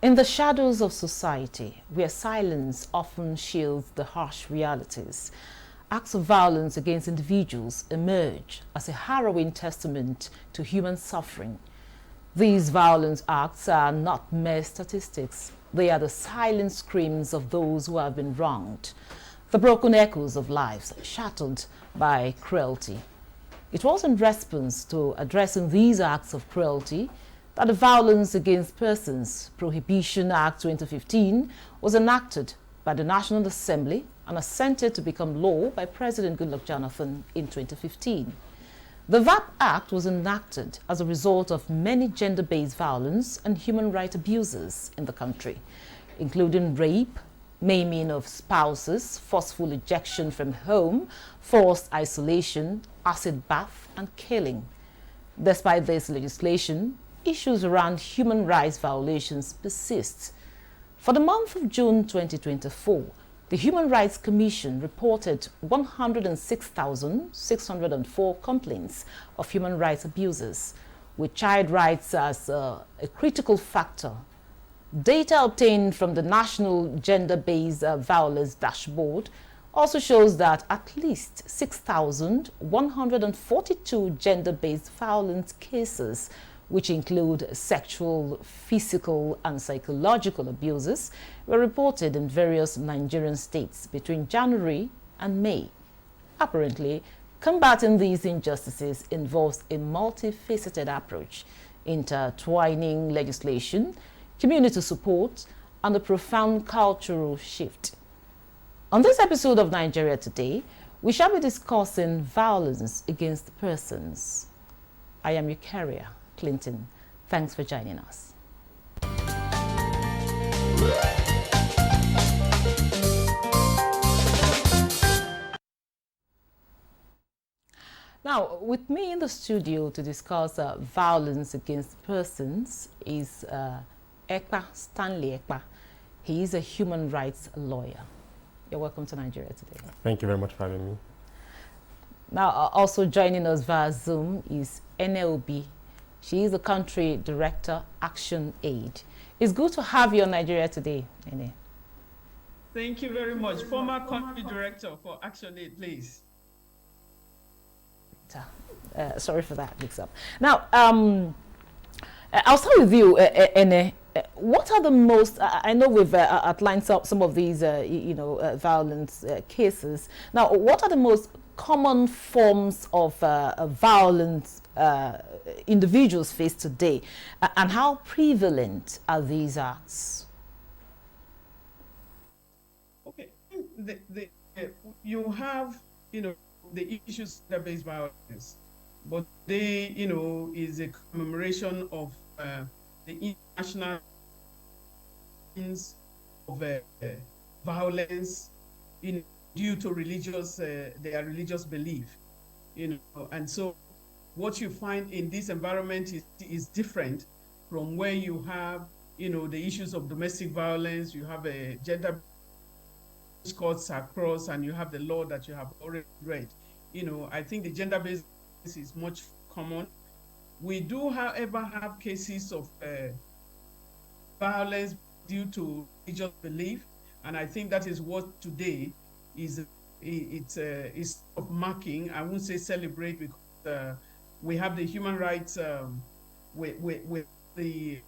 In the shadows of society, where silence often shields the harsh realities, acts of violence against individuals emerge as a harrowing testament to human suffering. These violence acts are not mere statistics. They are the silent screams of those who have been wronged, the broken echoes of lives shattered by cruelty. It was in response to addressing these acts of cruelty that the Violence Against Persons Prohibition Act 2015 was enacted by the National Assembly and assented to become law by President Goodluck Jonathan in 2015. The VAP Act was enacted as a result of many gender-based violence and human rights abuses in the country, including rape, maiming of spouses, forceful ejection from home, forced isolation, acid bath, and killing. Despite this legislation, issues around human rights violations persist. For the month of June 2024, the Human Rights Commission reported 106,604 complaints of human rights abuses, with child rights as a critical factor. Data obtained from the National Gender-Based Violence Dashboard also shows that at least 6,142 gender-based violence cases, which include sexual, physical, and psychological abuses, were reported in various Nigerian states between January and May. Apparently, combating these injustices involves a multifaceted approach, intertwining legislation, community support, and a profound cultural shift. On this episode of Nigeria Today, we shall be discussing violence against persons. I am Eucharia Clinton. Thanks for joining us. Now, with me in the studio to discuss violence against persons is Stanley Ekpa. He is a human rights lawyer. You're welcome to Nigeria Today. Thank you very much for having me. Now, also joining us via Zoom is Obi. She is the Country Director, Action Aid. It's good to have you on Nigeria Today, Ene. Thank you very much. Former Country Director for Action Aid, please. Sorry for that mix-up. Now, I'll start with you, Ene. What are the most, I know we've outlined some of these, violence cases. Now, what are the most common forms of violence individuals face today, and how prevalent are these acts? Okay, you have, the issues of based violence, but they, is a commemoration of the international of violence due to their religious belief, and so what you find in this environment is different from where you have, the issues of domestic violence. You have a gender courts across, and you have the law that you have already read. I think the gender-based is much common. We do, however, have cases of violence due to religious belief, and I think that is what today is of marking. I won't say celebrate, because we have the human rights with the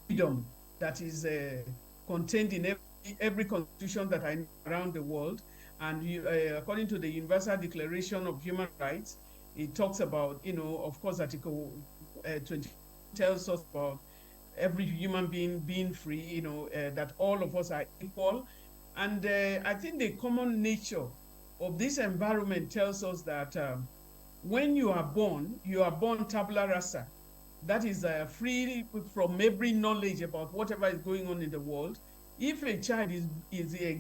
freedom that is contained in every constitution that I know around the world. And according to the Universal Declaration of Human Rights, it talks about, of course, Article 20 tells us about every human being free, that all of us are equal. And I think the common nature of this environment tells us that when you are born tabula rasa. That is free from every knowledge about whatever is going on in the world. If a child is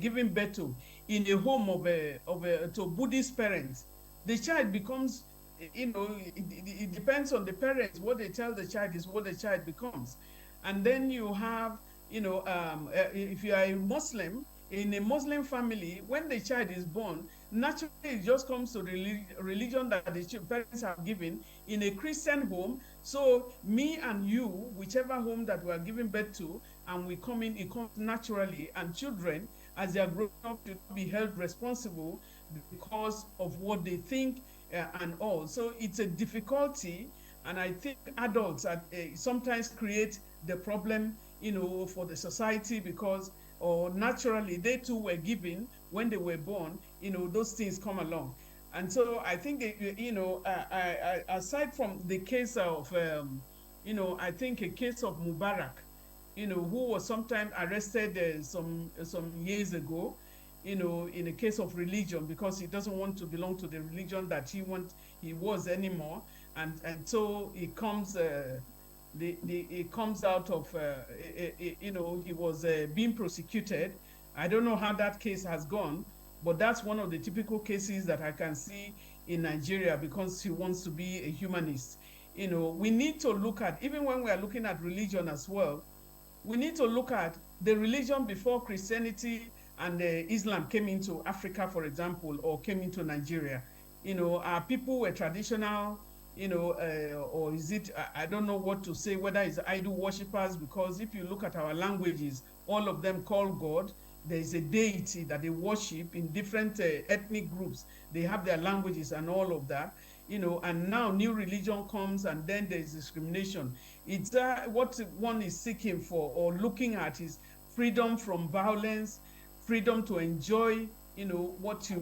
given birth to in a home to Buddhist parents, the child becomes, it depends on the parents. What they tell the child is what the child becomes. And then you have, if you are a Muslim, in a Muslim family, when the child is born, naturally it just comes to religion that the parents have given in a Christian home. So me and you, whichever home that we are giving birth to, and we come in, it comes naturally. And children, as they are growing up, should be held responsible because of what they think and all. So it's a difficulty, and I think adults sometimes create the problem, for the society, because or naturally they too were given when they were born, those things come along. And so I think, aside from the case of, I think a case of Mubarak, who was sometime arrested some years ago, in a case of religion, because he doesn't want to belong to the religion that he was anymore, and so it comes it comes out of he was being prosecuted. I don't know how that case has gone, but that's one of the typical cases that I can see in Nigeria, because he wants to be a humanist. We need to look at, even when we are looking at religion as well, we need to look at the religion before Christianity and Islam came into Africa, for example, or came into Nigeria. Our people were traditional, or is it, I don't know what to say, whether it's idol worshippers, because if you look at our languages, all of them call God. There is a deity that they worship in different ethnic groups. They have their languages and all of that, and now new religion comes, and then there's discrimination. It's what one is seeking for or looking at is freedom from violence, freedom to enjoy, what to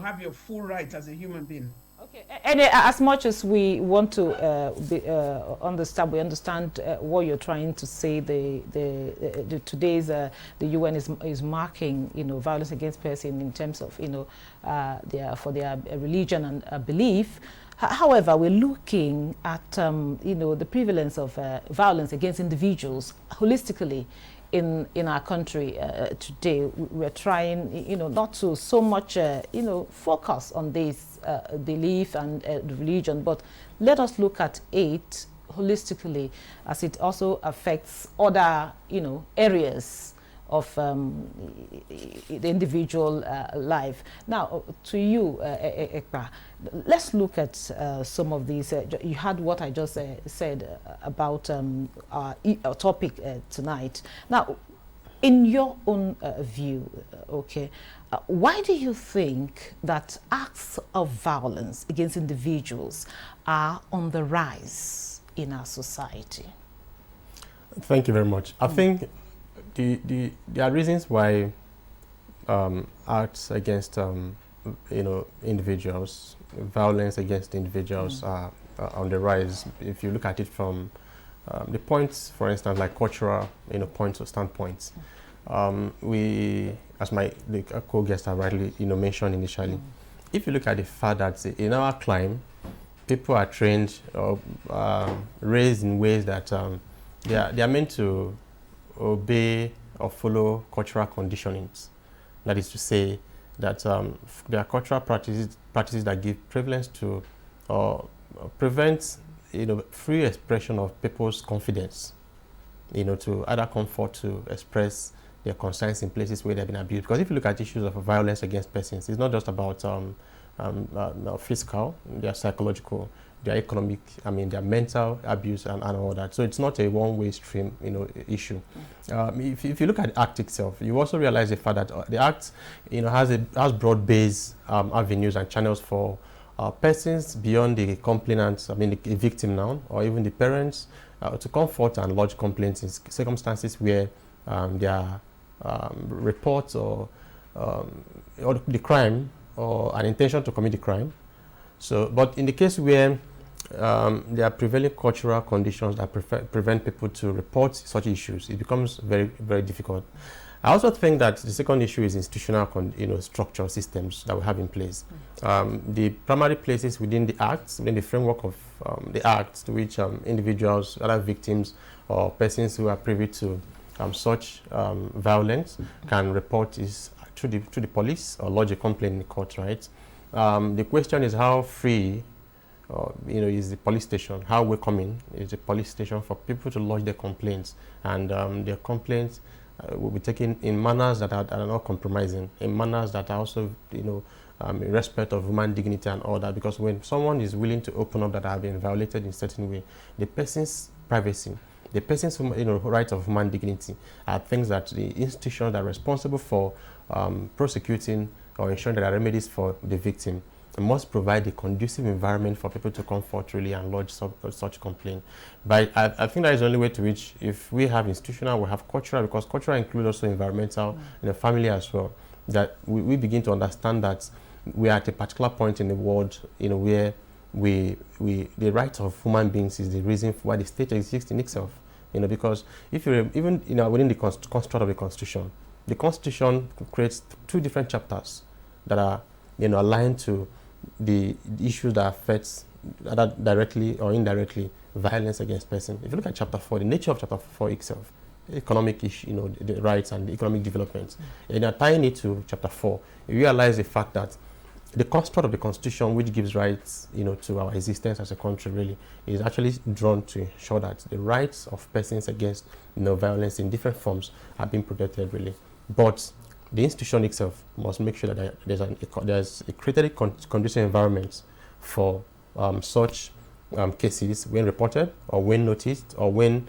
have your full rights as a human being. Okay, and as much as we want to we understand what you're trying to say. Today's the UN is marking violence against person in terms of their religion and belief. However, we're looking at the prevalence of violence against individuals holistically in our country today. We're trying not to so much focus on this belief and religion, but let us look at it holistically, as it also affects other areas of the individual life. Now, to you, Ekpa, let's look at some of these. You had what I just said about our topic tonight. Now, in your own view, why do you think that acts of violence against individuals are on the rise in our society? Thank you very much. I think there are reasons why acts against individuals, violence against individuals are on the rise. If you look at it from the points, for instance, like cultural points or standpoints, we, as the co-guests have rightly mentioned initially, if you look at the fact that in our climate, people are trained or raised in ways that they are meant to obey or follow cultural conditionings. That is to say that there are cultural practices that give prevalence to or prevent free expression of people's confidence, to either comfort to express their concerns in places where they've been abused. Because if you look at issues of violence against persons, it's not just about physical, their psychological, their economic, their mental abuse and all that. So it's not a one-way stream, issue. If you look at the act itself, you also realize the fact that the act, has broad-based avenues and channels for persons beyond the complainants, the victim now, or even the parents, to comfort and lodge complaints in circumstances where there are reports or the crime or an intention to commit the crime. So, but in the case where there are prevailing cultural conditions that prevent people to report such issues, it becomes very, very difficult. I also think that the second issue is institutional structural systems that we have in place. The primary places within the Act, within the framework of the Act, to which individuals, other victims, or persons who are privy to such violence can report is to the police or lodge a complaint in the court, right? The question is how free is the police station, how welcoming is the police station for people to lodge their complaints, and their complaints will be taken in manners that are not compromising, in manners that are also, in respect of human dignity and all that. Because when someone is willing to open up that have been violated in a certain way, the person's privacy, the person's right of human dignity are things that the institutions that are responsible for prosecuting or ensuring that there are remedies for the victim must provide a conducive environment for people to come forth really and lodge such complaint. But I think that is the only way to which, if we have institutional, we have cultural, because cultural includes also environmental and the family as well, that we begin to understand that we are at a particular point in the world, where the rights of human beings is the reason for why the state exists in itself. Because if you even within the construct of the Constitution creates two different chapters that are aligned to the issues that affects either directly or indirectly violence against person. If you look at Chapter 4, the nature of Chapter 4 itself, economic issue, the rights and the economic development, and tying it to Chapter 4, you realize the fact that the construct of the Constitution, which gives rights, to our existence as a country, really, is actually drawn to ensure that the rights of persons against, violence in different forms are being protected, really. But the institution itself must make sure that there's a created conducive environment for such cases when reported or when noticed or when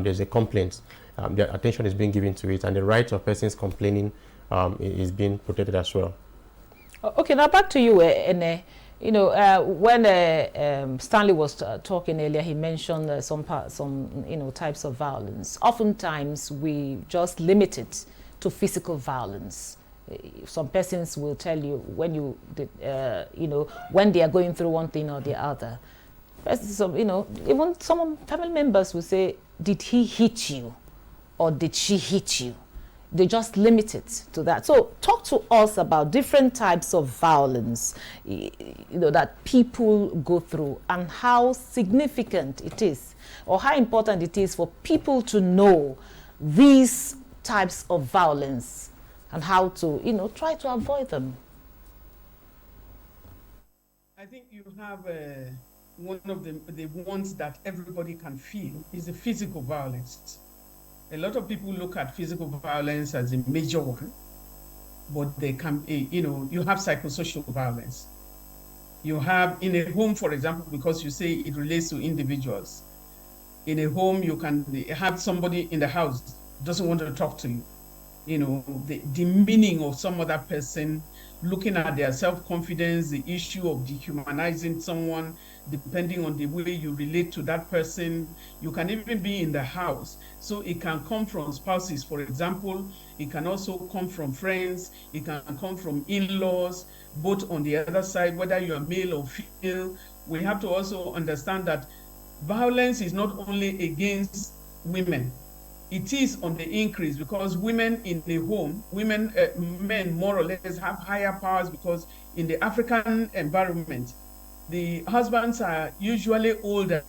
there's a complaint. The attention is being given to it, and the right of persons complaining is being protected as well. Okay, now back to you, Ene. When Stanley was talking earlier, he mentioned some types of violence. Oftentimes, we just limit it to physical violence. Some persons will tell you when when they are going through one thing or the other. Even some family members will say, "Did he hit you, or did she hit you?" They just limit it to that. So talk to us about different types of violence, that people go through, and how significant it is, or how important it is for people to know these types of violence and how to, try to avoid them. I think you have one of the ones that everybody can feel is the physical violence. A lot of people look at physical violence as a major one, but they can, you have psychosocial violence. You have in a home, for example, because you say it relates to individuals. In a home, you can have somebody in the house doesn't want to talk to you. The demeaning of some other person, looking at their self-confidence, the issue of dehumanizing someone, depending on the way you relate to that person. You can even be in the house. So it can come from spouses, for example. It can also come from friends. It can come from in-laws, both on the other side, whether you're male or female. We have to also understand that violence is not only against women. It is on the increase because women in the home, men more or less have higher powers, because in the African environment, the husbands are usually older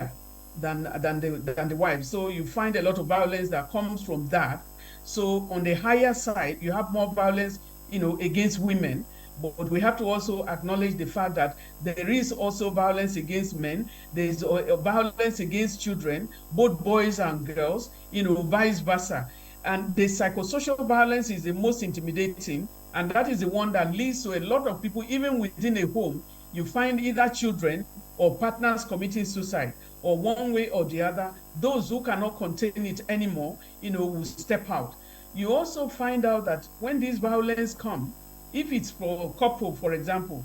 than the wives. So you find a lot of violence that comes from that. So on the higher side, you have more violence, against women. But we have to also acknowledge the fact that there is also violence against men. There is violence against children, both boys and girls, vice versa. And the psychosocial violence is the most intimidating. And that is the one that leads to a lot of people, even within a home, you find either children or partners committing suicide, or one way or the other. Those who cannot contain it anymore, will step out. You also find out that when this violence comes, if it's for a couple, for example,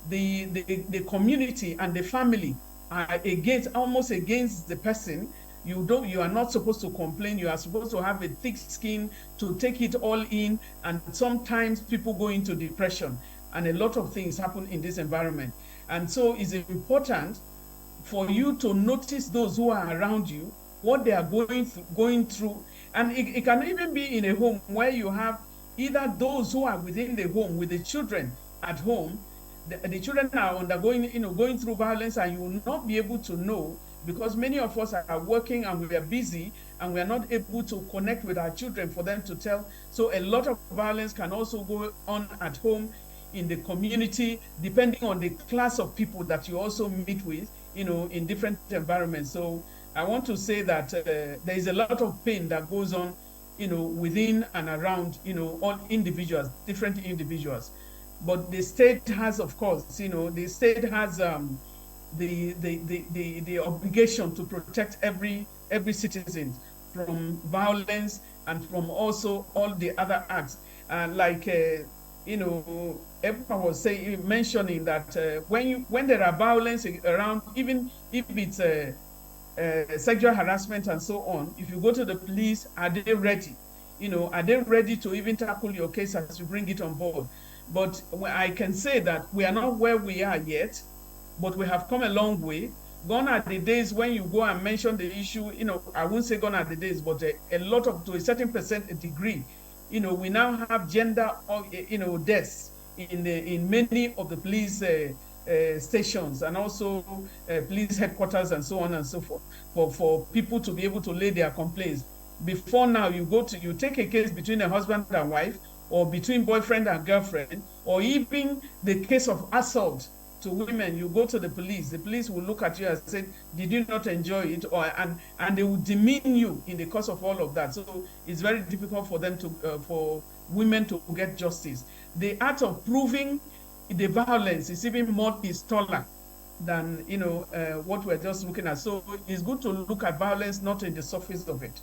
the community and the family are almost against the person. You are not supposed to complain. You are supposed to have a thick skin to take it all in. And sometimes people go into depression, and a lot of things happen in this environment. And so it's important for you to notice those who are around you, what they are going through. And it can even be in a home where you have either those who are within the home with the children at home. The children are undergoing, going through violence, and you will not be able to know, because many of us are working and we are busy and we are not able to connect with our children for them to tell. So a lot of violence can also go on at home, in the community, depending on the class of people that you also meet with, in different environments. So I want to say that there is a lot of pain that goes on within and around, all individuals, different individuals. But the state has, of course, the state has the obligation to protect every citizen from violence and from also all the other acts. Like everyone was mentioning that when there are violence around, even if it's sexual harassment and so on, if you go to the police, are they ready? Are they ready to even tackle your case as you bring it on board? But I can say that we are not where we are yet, but we have come a long way. Gone are the days when you go and mention the issue, I won't say gone are the days, but a lot of, to a certain degree, we now have gender, deaths in many of the police stations, and also police headquarters and so on and so forth, for people to be able to lay their complaints. Before now, you take a case between a husband and wife, or between boyfriend and girlfriend, or even the case of assault to women, you go to the police will look at you and say, did you not enjoy it? And they will demean you in the course of all of that. So it's very difficult for them for women to get justice. The art of proving the violence is even taller than what we're just looking at. So it's good to look at violence not in the surface of it.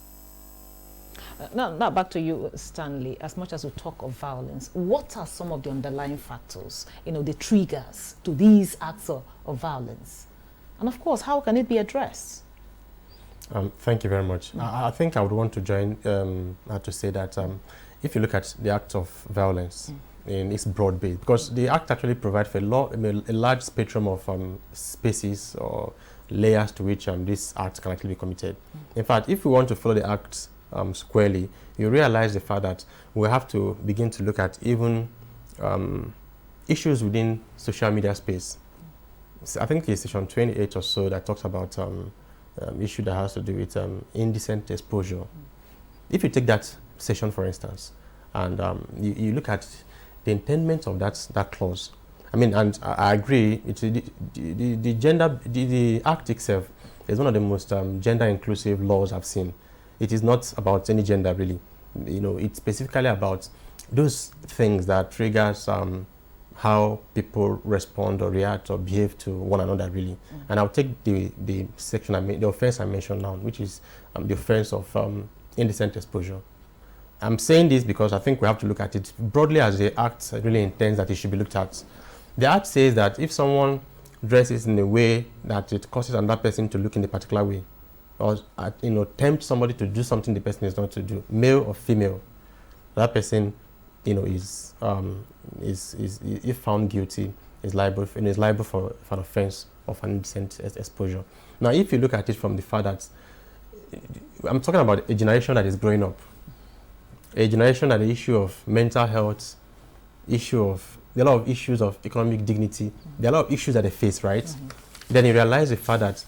Now back to you, Stanley. As much as we talk of violence, what are some of the underlying factors, the triggers to these acts of violence? And of course, how can it be addressed? Thank you very much. I think I would want to join to say that if you look at the act of violence in its broad base, because the act actually provides for a large spectrum of spaces or layers to which this act can actually be committed. In fact, if we want to follow the act squarely, you realize the fact that we have to begin to look at even issues within social media space. So I think it's section 28 or so that talks about issue that has to do with indecent exposure. If you take that section, for instance, and you look at the intendment of that clause, I mean, and I agree, the act itself is one of the most gender inclusive laws I've seen. It is not about any gender, really. It's specifically about those things that triggers how people respond or react or behave to one another, really. And I'll take the section the offense I mentioned now, which is the offense of indecent exposure. I'm saying this because I think we have to look at it broadly as the act really intends that it should be looked at. The act says that if someone dresses in a way that it causes another person to look in a particular way, or tempt somebody to do something the person is not to do, male or female, that person, is if found guilty, is liable for an offense of an indecent exposure. Now, if you look at it from the fact that I'm talking about a generation that is growing up, a generation that the issue of mental health, there are a lot of issues of economic dignity, there are a lot of issues that they face, right? Then you realize the fact that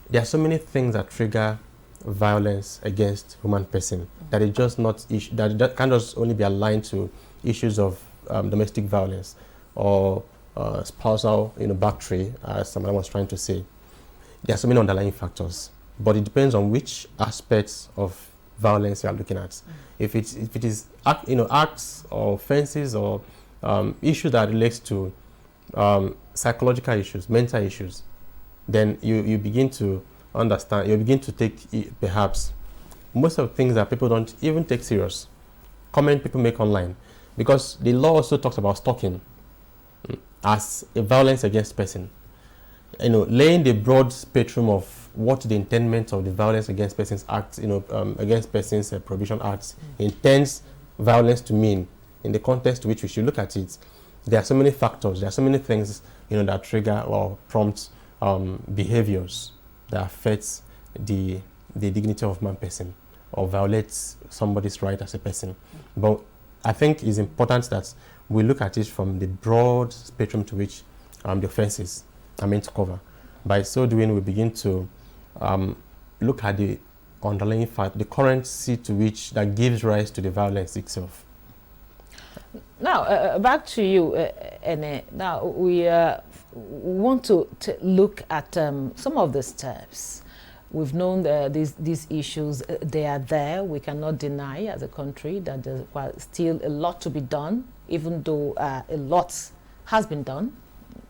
there are so many things that trigger violence against human person that it just not that can't just only be aligned to issues of domestic violence or spousal battery, as someone was trying to say. There are so many underlying factors, but it depends on which aspects of violence you are looking at. If it is acts or offenses or issues that relates to psychological issues, mental issues, then you begin to understand, you begin to take perhaps most of the things that people don't even take serious, comment people make online, because the law also talks about stalking as a violence against person. Laying the broad spectrum of what the intendment of the Violence Against Persons Act, Against Persons Prohibition Act intends violence to mean in the context to which we should look at it. There are so many factors, there are so many things that trigger or prompt behaviors that affects the dignity of one person or violates somebody's right as a person. But I think it's important that we look at it from the broad spectrum to which the offenses are meant to cover. By so doing, we begin to look at the underlying fact, the currency to which that gives rise to the violence itself. Now, back to you, Ene. Now, we want to look at some of the steps We've known these issues, they are there. We cannot deny as a country that there's still a lot to be done, even though a lot has been done.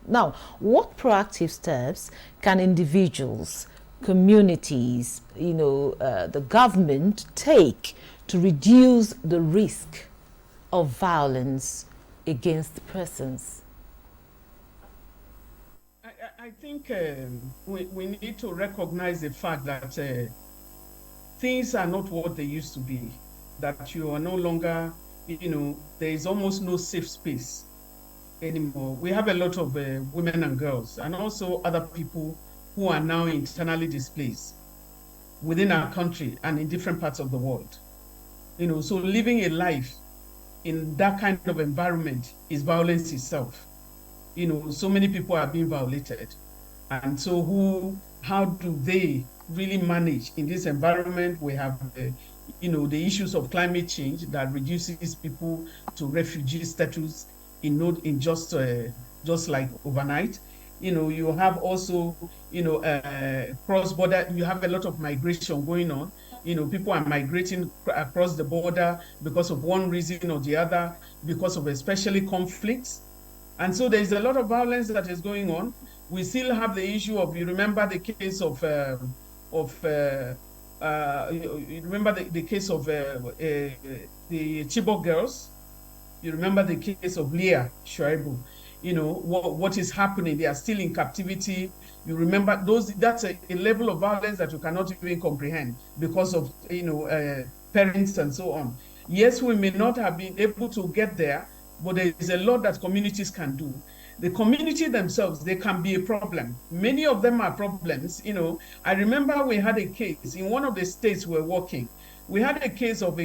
Now, what proactive steps can individuals, communities, the government take to reduce the risk of violence against persons? I think we need to recognize the fact that things are not what they used to be, that you are no longer, there is almost no safe space anymore. We have a lot of women and girls and also other people who are now internally displaced within our country and in different parts of the world. So living a life in that kind of environment is violence itself. So many people are being violated. And so how do they really manage in this environment? We have, the issues of climate change that reduces people to refugee status in just like overnight. You have also, cross-border, you have a lot of migration going on. People are migrating across the border because of one reason or the other, because of especially conflicts. And so there's a lot of violence that is going on. We still have the issue of, you remember the case of you remember the case of the Chibok girls. You remember the case of Leah Shuaibu. What is happening? They are still in captivity. You remember that's a level of violence that you cannot even comprehend because of parents and so on. Yes, we may not have been able to get there, but there is a lot that communities can do. The community themselves, they can be a problem. Many of them are problems. I remember we had a case in one of the states we're working. We had a case of a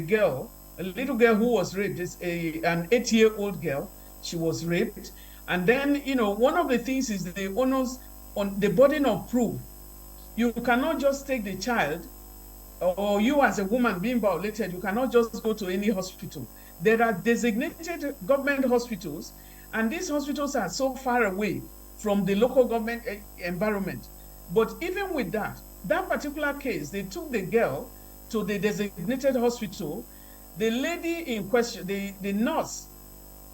little girl who was raped, an 8-year-old girl. She was raped. And then, one of the things is the onus on the burden of proof. You cannot just take the child, or you as a woman being violated, you cannot just go to any hospital. There are designated government hospitals, and these hospitals are so far away from the local government environment. But even with that particular case, they took the girl to the designated hospital. The lady in question, the nurse,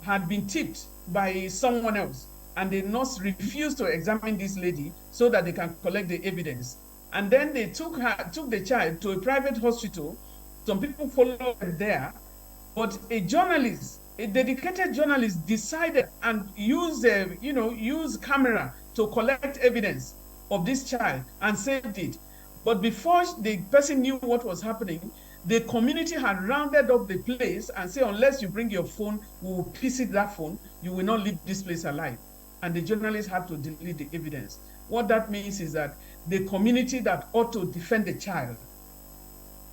had been tipped by someone else, and the nurse refused to examine this lady so that they can collect the evidence. And then they took the child to a private hospital. Some people followed them there. But a dedicated journalist decided and use camera to collect evidence of this child and saved it. But before the person knew what was happening, the community had rounded up the place and said, unless you bring your phone, we will visit that phone, you will not leave this place alive. And the journalist had to delete the evidence. What that means is that the community that ought to defend the child,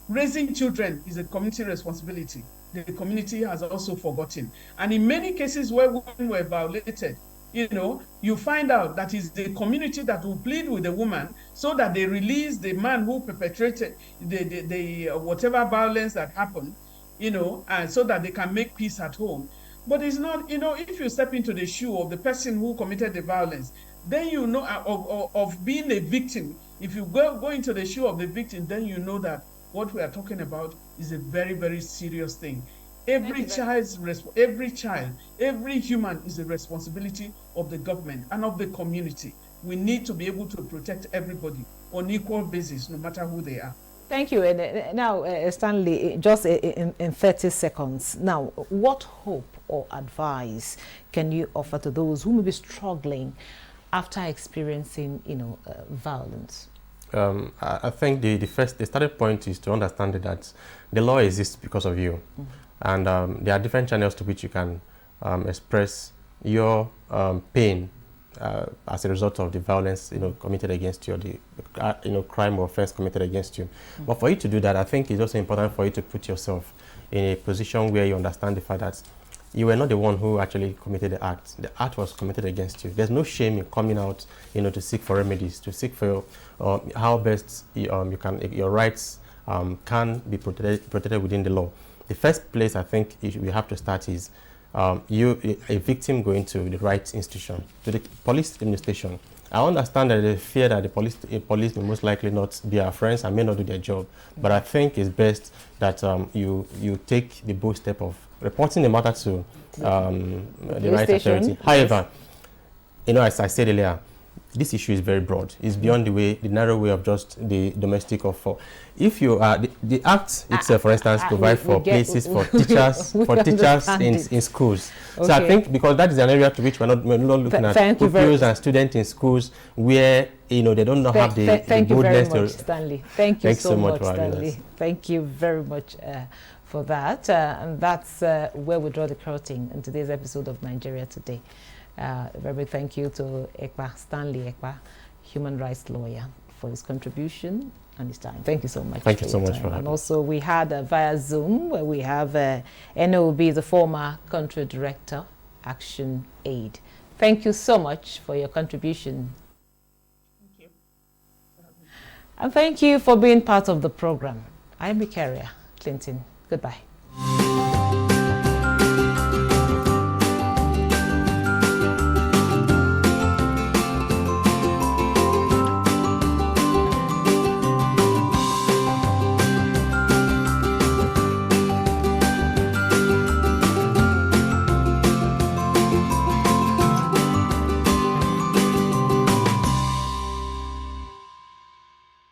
raising children is a community responsibility. The community has also forgotten. And in many cases where women were violated, you find out that it's the community that will plead with the woman so that they release the man who perpetrated the whatever violence that happened, and so that they can make peace at home. But it's not, if you step into the shoe of the person who committed the violence, then of being a victim. If you go into the shoe of the victim, then you know that what we are talking about is a very, very serious thing. Every human is a responsibility of the government and of the community. We need to be able to protect everybody on equal basis, no matter who they are. Thank you. And now, Stanley, just in 30 seconds. Now, what hope or advice can you offer to those who may be struggling after experiencing, violence? I think the starting point is to understand that the law exists because of you. Mm-hmm. And there are different channels to which you can express your pain as a result of the violence committed against you, or the crime or offense committed against you. Mm-hmm. But for you to do that, I think it's also important for you to put yourself in a position where you understand the fact that you were not the one who actually committed the act. The act was committed against you. There's no shame in coming out, to seek for remedies, to seek for how best your rights can be protected within the law. The first place I think we have to start is a victim going to the right institution, to the police administration, I understand that they fear that the police may most likely not be our friends and may not do their job. But I think it's best that you take the bold step of reporting the matter to the right authority. However, you know, as I said earlier, this issue is very broad. It's beyond the narrow way of just the domestic or for. If you are the act itself, for instance, provide for places for teachers in schools. Okay. So I think because that is an area to which we're not looking at pupils and students in schools where they don't have the thank you very much, to Stanley. Thank you so much, Stanley. Thank you very much for that. And that's where we draw the curtain in today's episode of Nigeria Today. A very big thank you to Stanley Ekpa, human rights lawyer, for his contribution and his time. Thank you so much. Thank you so much for having me. And also we had via Zoom where we have NOB, the former country director, Action Aid. Thank you so much for your contribution. Thank you. And thank you for being part of the program. I am Ikaria Clinton. Goodbye.